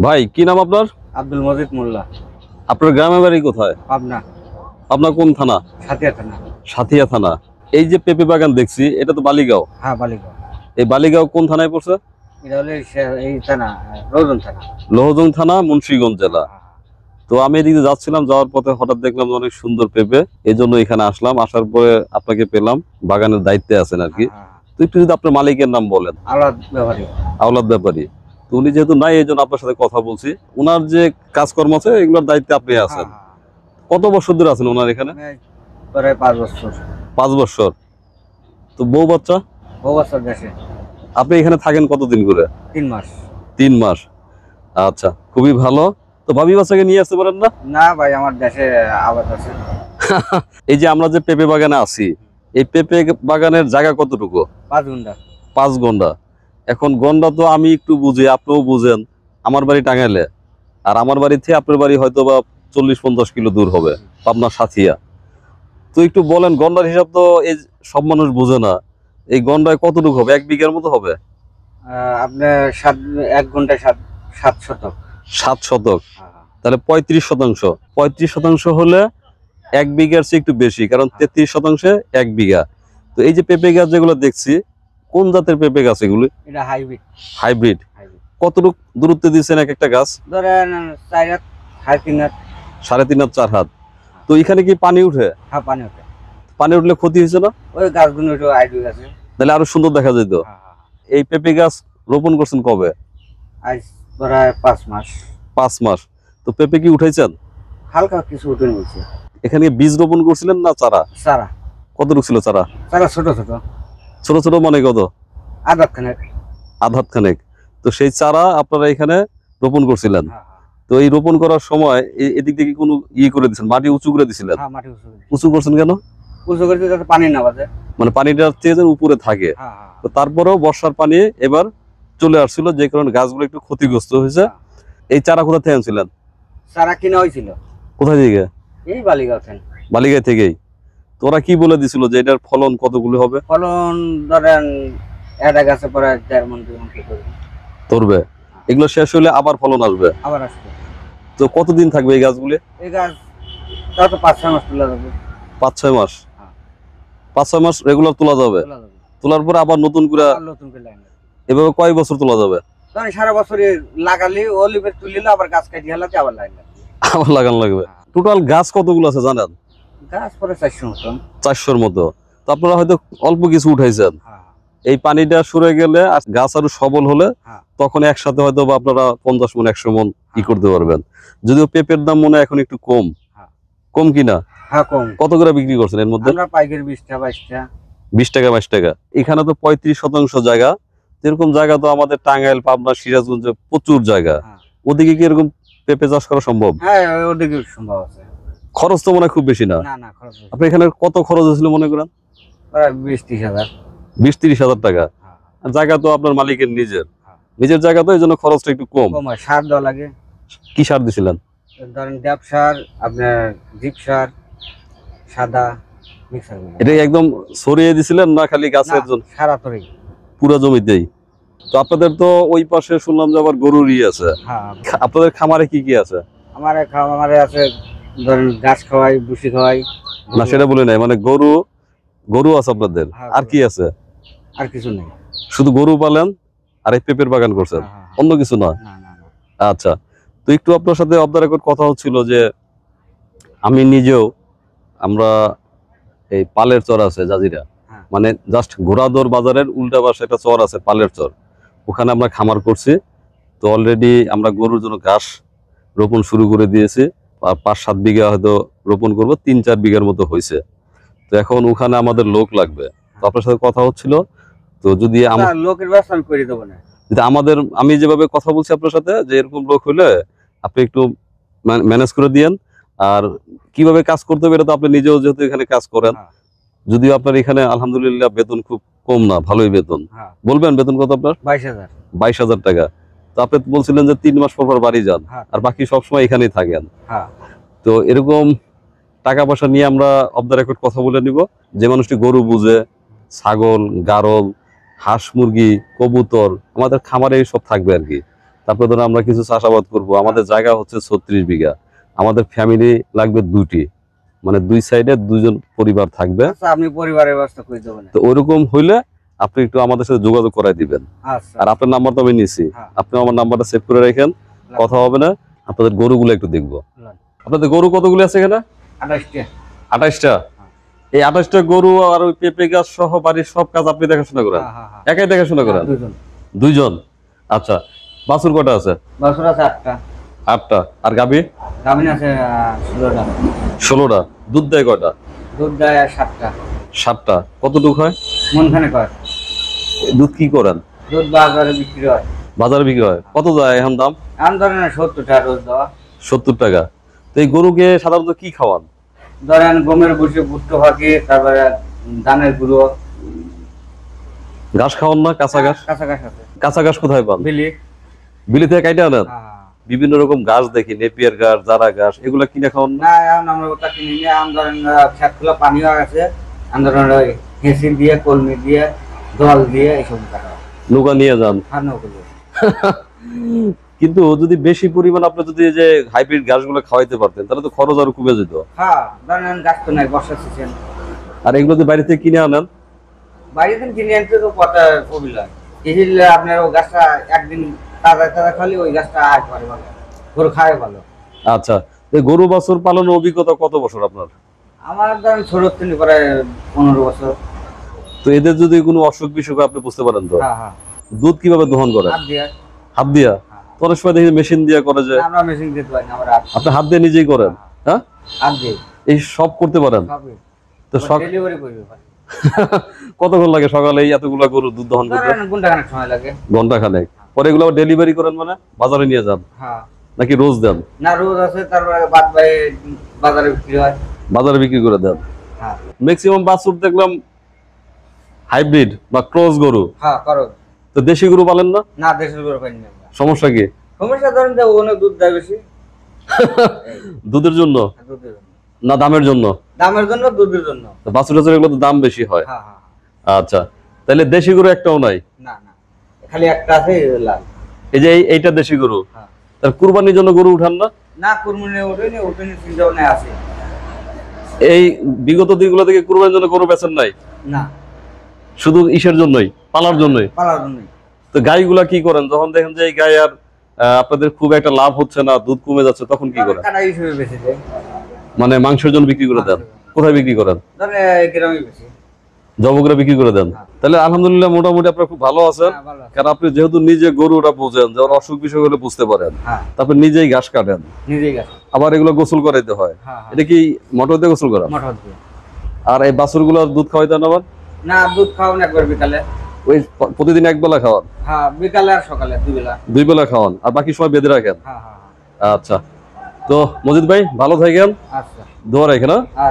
ভাই কি নাম আপনার? আব্দুল মজিদ মোল্লা। আপনার গ্রামের বাড়ি কোথায়? পাবনা। আপনার কোন থানা? সাতিয়া থানা। সাথিয়া থানা। এই যে পেঁপে বাগান দেখছি, এটা তো বালিগাঁও। হ্যাঁ, বালিগাঁও। এই বালিগাঁও কোন থানায় পড়ছে? এটা হলো এই থানা, রোজন থানা। লোহজং থানা, মুন্সিগঞ্জ জেলা। তো আমি এদিকে যাচ্ছিলাম, যাওয়ার পথে হঠাৎ দেখলাম অনেক সুন্দর পেঁপে, এই জন্য এখানে আসলাম। আসার পরে আপনাকে পেলাম, বাগানের দায়িত্বে আছেন আর কি। তো একটু যদি আপনার মালিকের নাম বলেন। আওলাদ ব্যাপারী। আওলাদ ব্যাপারী। তো উনি যেহেতু নাই, এই জন্য আপনার সাথে কথা বলছি। উনার যে কাজকর্ম আছে এগুলোর দায়িত্বে আপনি আছেন। কত বছর ধরে আছেন ওনার এখানে? প্রায় 5 বছর। 5 বছর। তো বউ বাচ্চা? বউ বছর দেশে। আপনি এখানে থাকেন কতদিন করে? 3 মাস। 3 মাস। আচ্ছা, খুবই ভালো। তো ভাবি বাচ্চাকে নিয়ে আসতে পারেন না? না ভাই, আমার দেশে আবাদ আছে। এই যে আমরা যে পেঁপে বাগানে আছি, এই পেঁপে বাগানের জায়গা কতটুকু? 5 ঘন্টা। 5 গন্ডা। এখন গন্ডা তো আমি একটু বুঝি, আপনিও বুঝেন। আমার বাড়ি টাঙ্গাইলে, আর আমার বাড়ি থেকে আপনার বাড়ি হয়তো বা 40-50 কিলো দূর হবে, পাবনা সাথিয়া। তো একটু বলেন, গন্ডার হিসাব তো এই সব মানুষ বুঝে না। এই গন্ডায় কতটুকু হবে? 1 বিঘার মতো হবে? আপনার 1 ঘন্টায় 7 শতক। 7 শতক। তাহলে 35 শতাংশ। 35 শতাংশ হলে 1 বিঘার চেয়ে একটু বেশি, কারণ 33 শতাংশে 1 বিঘা। তো এই যে পেঁপে গাছ যেগুলো দেখছি, কোন জাতের পেঁপে গাছ এগুলি? এটা হাইব্রিড। হাইব্রিড। কতটুকু দূরত্বে দিচ্ছেন এক একটা গাছ? ধরেন 4 হাত, 3.5 হাত। 3.5 হাত 4 হাত। তো এখানে কি পানি উঠে? হ্যাঁ, পানি ওঠে। পানি উঠলে ক্ষতি হয়েছে না? ওই গাছগুলো একটু আইডিয়া আছে। তাহলে আরো সুন্দর দেখা যেত। এই পেঁপে গাছ রোপণ করছেন কবে? আজ প্রায় 5 মাস। 5 মাস। তো পেঁপে কি উঠাইছেন? হালকা কিছু উঠে নিয়েছে। এখানে বীজ রোপণ করছিলেন না চারা? চারা। কতটুকু ছিল চারা? চারা ছোট ছোট। ছোট ছোট মানে কত? আধা খানেক। আধ হাত খানেক। তো সেই চারা আপনারা এখানে রোপণ করছিলেন। তো এই রোপণ করার সময় এদিক থেকে কোনো করে দিচ্ছেন, মাটি উঁচু করে দিছিলেন? মাটি উঁচু করছেন কেন? উঁচু করে যাতে পানি না বাজে, মানে পানিটা যেন উপরে থাকে। তো তারপরেও বর্ষার পানি এবার চলে আসছিল, যে কারণে গাছগুলো একটু ক্ষতিগ্রস্ত হয়েছে। এই চারা কোথা থেকে আনছিলেন? চারা কিনা হয়েছিল। কোথা থেকে? এই বালিগাঁও থেকে। বালিগাঁও থেকেই। তো ওরা কি বলে দিছিল যে এটার ফলন কতগুলো হবে? ফলন ধরেন একটা গাছে পরে 1.5 মণ 2 মণ ধরবে। এগুলো শেষ হলে আবার ফলন আসবে? আবার আসবে। তো কতদিন থাকবে এই গাছগুলি? এই গাছ তাও তো 5-6 মাস তোলা যাবে। 5-6 মাস। 5-6 মাস রেগুলার তোলা যাবে। তোলার পরে আবার নতুন করে লাইন। এভাবে কয় বছর তোলা যাবে? ধরেন সারা বছরই লাগালি, অলিভের তুলিলে আবার গাছ কাটিয়ে হেলাতে আবার লাইন আবার লাগানো লাগবে। টোটাল গাছ কতগুলো আছে জানেন? গাছ পরে 400 মতন। 400-র মতো। তো আপনারা হয়তো অল্প কিছু উঠাইছেন। এই পানিটা সরে গেলে আর গাছ আরো সবল হলে তখন একসাথে হয়তো বা আপনারা 50 মণ 100 মণ কি করতে পারবেন। যদিও পেঁপের দাম মনে হয় এখন একটু কম। কম কিনা? হ্যাঁ, কম। কত করে বিক্রি করছেন এর মধ্যে? আমরা পাইকারি 20 টাকা 22 টাকা। 20 টাকা 22 টাকা। এখানে তো 35 শতাংশ জায়গা। যেরকম জায়গা তো আমাদের টাঙ্গাইল, পাবনা, সিরাজগঞ্জে প্রচুর জায়গা। ওদিকে কি এরকম পেঁপে চাষ করা সম্ভব? হ্যাঁ, ওদিকে সম্ভব আছে। খরচ তো মনে হয় খুব বেশি না? না না, খরচ। আপনি এখানে কত খরচ হয়েছিল মনে করেন? প্রায় 20-30 হাজার। 20-30 হাজার টাকা। জায়গা তো আপনার মালিকের নিজের জায়গা, তো এই জন্য খরচটা একটু কম। সার দেওয়া লাগে। কি সার দিছিলেন? ধরেন ড্যাপ সার, আপনার জিপ সার, সাদা মিক্সার। এটা একদম ছড়িয়ে দিছিলেন না খালি গাছের জন্য? সারা তরেই পুরো জমিতেই। তো আপনাদের তো ওই পাশে শুনলাম যে আবার গরুরই আছে। আপনাদের খামারে কি কি আছে? খামারে আছে ধরেন গাছ খাওয়াই, ভুসি খাওয়াই। না, সেটা বলে নাই, মানে গরু আছে আপনাদের, আর কি আছে? আর কিছু নেই, শুধু গরু পালেন আর এই পেঁপের বাগান করছেন, অন্য কিছু না? আচ্ছা। তো একটু আপনার সাথে অফ দ্য রেকর্ড কথা হচ্ছিল যে আমি নিজেও, আমরা এই পালের চর আছে জাজিরা, মানে জাস্ট ঘোড়াদৌড় বাজারের উল্টা পাশে একটা চর আছে পালের চর, ওখানে আমরা খামার করছি। তো অলরেডি আমরা গরুর জন্য ঘাস রোপণ শুরু করে দিয়েছি। আর 5-7 বিঘা হয়তো রোপণ করবো, 3-4 বিঘার মতো হয়েছে। তো এখন ওখানে আমাদের লোক লাগবে। তো আপনার সাথে কথা হচ্ছিল, তো যদি লোকের ব্যবস্থা আমি করে দেবো না, আমি যেভাবে কথা বলছি আপনার সাথে, যে এরকম লোক হলে আপনি একটু ম্যানেজ করে দিয়েন। আর কিভাবে কাজ করতে হবে এটা তো আপনি নিজেও যেহেতু এখানে কাজ করেন, যদিও আপনার এখানে আলহামদুলিল্লাহ বেতন খুব কম না, ভালোই বেতন। বলবেন বেতন কত আপনার? 22,000 টাকা। তো আপনি বলছিলেন যে 3 মাস পর পর বাড়ি যান, আর বাকি সবসময় এখানেই থাকেন। তো এরকম টাকা পয়সা নিয়ে আমরা অফ দ্য রেকর্ড কথা বলে নিব। যে মানুষটি গরু বুঝে, ছাগল, গারল, হাঁস, মুরগি, কবুতর, আমাদের খামারে সব থাকবে আর কি। তা তারপরে ধরুন আমরা কিছু চাষাবাদ করব, আমাদের জায়গা হচ্ছে 36 বিঘা, আমাদের ফ্যামিলি লাগবে দুটি, মানে দুই সাইডে দুজন পরিবার থাকবে। আচ্ছা, আপনি পরিবারের ব্যবস্থা করে দেবেন। তো ওইরকম হইলে আপনি একটু আমাদের সাথে যোগাযোগ করাই দিবেন। আচ্ছা, আর আপনার নাম্বার তো আমি নিছি, হ্যাঁ। আপনি আমার নাম্বারটা সেভ করে রাখেন, কথা হবে না। আপনাদের গরুগুলো একটু দেখবো। হ্যাঁ। আপনাদের গরু কতগুলো আছে এখানে? 28টা। 28টা। এই 28টা গরু আর ওই পেঁপে গাছ সহ বাড়ির সব কাজ আপনি দেখাশোনা করেন? হ্যাঁ, হ্যাঁ, হ্যাঁ। একাই দেখাশোনা করেন? দুজন। দুইজন। আচ্ছা, বাছুর কটা আছে? বাছুর আছে 8টা। 8টা। আর গাভী? গাভিন আছে 16টা। 16টা। দুধ দেয় কয়টা? দুধ দেয় 7টা। 7টা। কতটুক হয়? মনখানে কয়। দুধ কি করেন? দুধ বাজারে বিক্রি হয়। বাজারে বিক্রি হয় কত যায় এখন দাম? আম ধরেন 70 টাকা রোজ দেওয়া। 70 টাকা। তো এই গরুকে সাধারণত কি খাওয়ান? ধরেন গমের ভুসি, ভুট্টো ফাঁকি, তারপরে ধানের গুঁড়ো। ঘাস খাওয়ান না? কাঁচা ঘাস? কাঁচা ঘাস আছে। কাঁচা ঘাস কোথায় পান? বিলি। বিলি থেকে কাইটে আনেন? হ্যাঁ। বিভিন্ন রকম ঘাস দেখি, নেপিয়ার ঘাস, জারা ঘাস, এগুলা কিনে খাওয়ান না? না, এখন আমরা ওটা কিনে নিয়ে আম ধরেন খেত খোলা পানিও আছে, আম ধরেন ওই হেঁসি দিয়ে, কলমি দিয়ে, দল দিয়ে এইসব কাটা। নৌকা নিয়ে যান। আর নৌকো। কিন্তু যদি বেশি পরিমাণ আপনি যদি এই যে হাইব্রিড ঘাসগুলো খাওয়াইতে পারতেন তাহলে তো খরচ আরো কমে যেত। হ্যাঁ, ধরেন গাছ তো নাই, বর্ষা সিজন। আর এগুলো যদি বাড়ি থেকে কিনে আনেন? বাইরে দিন কিনে আনতে তো কটা কবিলা এই আপনার ও গাছটা একদিন তাজা তাজা খালি ওই গাছটা আয় করে ভালো, গরু খায় ভালো। আচ্ছা, তো গরু বাছুর পালনের অভিজ্ঞতা কত বছর আপনার? আমার ধরেন ছোট তিনি প্রায় 15 বছর। তো এদের যদি কোনো অসুখ বিসুখ আপনি বুঝতে পারেন তো? হ্যাঁ, হ্যাঁ। দুধ কিভাবে দহন করেন? হাত দিয়ে। হাত দিয়া? তো অনেক সময় দেখি মেশিন দিয়ে করে যে, আমরা মেশিন দিতে পারি না, আমরা আপনি হাত দিয়ে নিজেই করেন? হ্যাঁ, হাত দিয়ে এই সব করতে পারেন? সবই তো ডেলিভারি করবে পারি। কতক্ষণ লাগে সকালে এই এতগুলা গরু দুধ দহন করতে? ধরেন ঘন্টাখানেক সময় লাগে। ঘন্টা খানেক। পরে এগুলো ডেলিভারি করেন মানে বাজারে নিয়ে যান হ্যাঁ। নাকি রোজ দেন? না, রোজ আছে, তারপরে বাদ বাজারে বিক্রি হয়। বাজারে বিক্রি করে দেন। হ্যাঁ। ম্যাক্সিমাম বাছুর দেখলাম হাইব্রিড বা ক্রস গরু। হ্যাঁ, করো। তো দেশি গরু পালেন না? না, দেশের গরু পাই না। সমস্যা কি? সমস্যা ধরেন যে ওখানে দুধ দেয় বেশি। দুধের জন্য দুধের জন্য। না দামের জন্য? দামের জন্য, দুধের জন্য। তো বাছুর টাছুর এগুলো তো দাম বেশি হয়। হ্যাঁ, হ্যাঁ। আচ্ছা, তাহলে দেশি গরু একটাও নাই? না, না, খালি একটা আছে, লাল। এই যে এইটা দেশি গরু, হ্যাঁ। তার কুরবানির জন্য গরু উঠান না? না, কুরবানি ওঠেনি চিন্তা ভাবনা আছে। এই বিগত দিনগুলো থেকে কুরবানির জন্য গরু বেচেন নাই? না, শুধু ইসের জন্যই, পালার জন্যই? পালার জন্যই। তো গাইগুলা কি করেন যখন দেখেন যে এই গাই আর আপনাদের খুব একটা লাভ হচ্ছে না, দুধ কমে যাচ্ছে, তখন কি করেন? কাটা হিসেবে বেশি যায়। মানে মাংসের জন্য বিক্রি করে দেন? কোথায় বিক্রি করেন? ধরেন গ্রামে বেশি। জবকরা বিক্রি করে দেন? হ্যাঁ। তাহলে আলহামদুলিল্লাহ মোটামুটি আপনারা খুব ভালো আছেন। হ্যাঁ, ভালো আছে। কারণ আপনি যেহেতু নিজে গরুটা বোঝেন, যে ওর অসুখ বিসুখ হলে বুঝতে পারেন, হ্যাঁ, তারপর নিজেই ঘাস কাটেন, নিজেই গেছে। আবার এগুলো গোসল করাইতে হয়। হ্যাঁ, হ্যাঁ। এটা কি মোটর দিয়ে গোসল করা? মটর দিয়ে। আর এই বাছুর গুলোর দুধ খাওয়াইতে না আবার? না, দুধ খাওয়ান একবার বিকালে। ওই প্রতিদিন এক বেলা খাওয়ান? হ্যাঁ, বিকালে আর সকালে 2 বেলা। 2 বেলা খাওয়ান, আর বাকি সময় বেঁধে রাখেন? হ্যাঁ, হ্যাঁ, হ্যাঁ। আচ্ছা, তো মজিদ ভাই ভালো থাকেন, আচ্ছা। দোয়া রাখেন। হ্যাঁ। আচ্ছা।